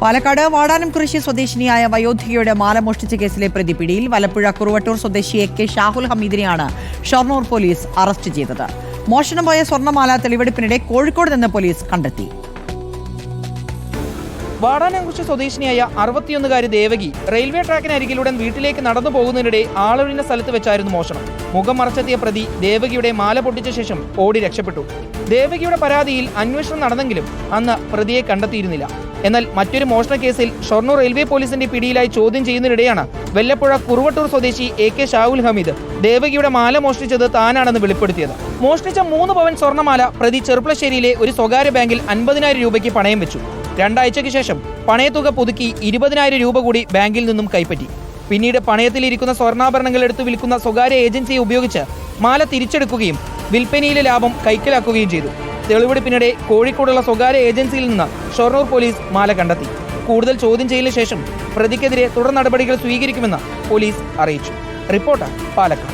പാലക്കാട് വാടാനംകുറിശി സ്വദേശിനിയായ വയോധികയുടെ മാല മോഷ്ടിച്ച കേസിലെ പ്രതി പിടിയിൽ. വലപ്പുഴ കുറുവട്ടൂർ സ്വദേശി AK ഷാഹുൽ ഹമീദിനെയാണ് ഷൊർണൂർ പോലീസ് അറസ്റ്റ് ചെയ്തത്. മോഷണം പോയ സ്വർണ്ണമാല തെളിവെടുപ്പിനിടെ കോഴിക്കോട് നിന്ന് പോലീസ് കണ്ടെത്തി. വാടാനംകുറിശി സ്വദേശിനിയായ 61-കാരി ദേവകി റെയിൽവേ ട്രാക്കിനരികിലൂടെ വീട്ടിലേക്ക് നടന്നു പോകുന്നതിനിടെ ആളൊഴിഞ്ഞ സ്ഥലത്ത് വെച്ചായിരുന്നു മോഷണം. മുഖം മറച്ചെത്തിയ പ്രതി ദേവകിയുടെ മാല പൊട്ടിച്ച ശേഷം ഓടി രക്ഷപ്പെട്ടു. ദേവകിയുടെ പരാതിയിൽ അന്വേഷണം നടന്നെങ്കിലും അന്ന് പ്രതിയെ കണ്ടെത്തിയിരുന്നില്ല. എന്നാൽ മറ്റൊരു മോഷണ കേസിൽ ഷൊർണൂർ റെയിൽവേ പോലീസിന്റെ പിടിയിലായി ചോദ്യം ചെയ്യുന്നതിനിടെയാണ് വെല്ലപ്പുഴ കുറുവട്ടൂർ സ്വദേശി AK ഷാഹുൽ ഹമീദ് ദേവകിയുടെ മാല മോഷ്ടിച്ചത് താനാണെന്ന് വെളിപ്പെടുത്തിയത്. മോഷ്ടിച്ച 3 പവൻ സ്വർണ്ണമാല പ്രതി ചെറുപ്പളശ്ശേരിയിലെ ഒരു സ്വകാര്യ ബാങ്കിൽ 50,000 രൂപയ്ക്ക് പണയം വെച്ചു. 2 ആഴ്ചയ്ക്ക് ശേഷം പണയത്തുക പുതുക്കി 20,000 രൂപ കൂടി ബാങ്കിൽ നിന്നും കൈപ്പറ്റി. പിന്നീട് പണയത്തിലിരിക്കുന്ന സ്വർണ്ണാഭരണങ്ങൾ എടുത്തു വിൽക്കുന്ന സ്വകാര്യ ഏജൻസിയെ ഉപയോഗിച്ച് മാല തിരിച്ചെടുക്കുകയും വിൽപ്പനയിലെ ലാഭം കൈക്കലാക്കുകയും ചെയ്തു. തെളിവെടുപ്പിനിടെ കോഴിക്കോടുള്ള സ്വകാര്യ ഏജൻസിയിൽ നിന്ന് ഷൊർണൂർ പോലീസ് മാല കണ്ടെത്തി. കൂടുതൽ ചോദ്യം ചെയ്യലിന് ശേഷം പ്രതിക്കെതിരെ തുടർ നടപടികൾ സ്വീകരിക്കുമെന്ന് പോലീസ് അറിയിച്ചു. റിപ്പോർട്ടർ പാലക്കാട്.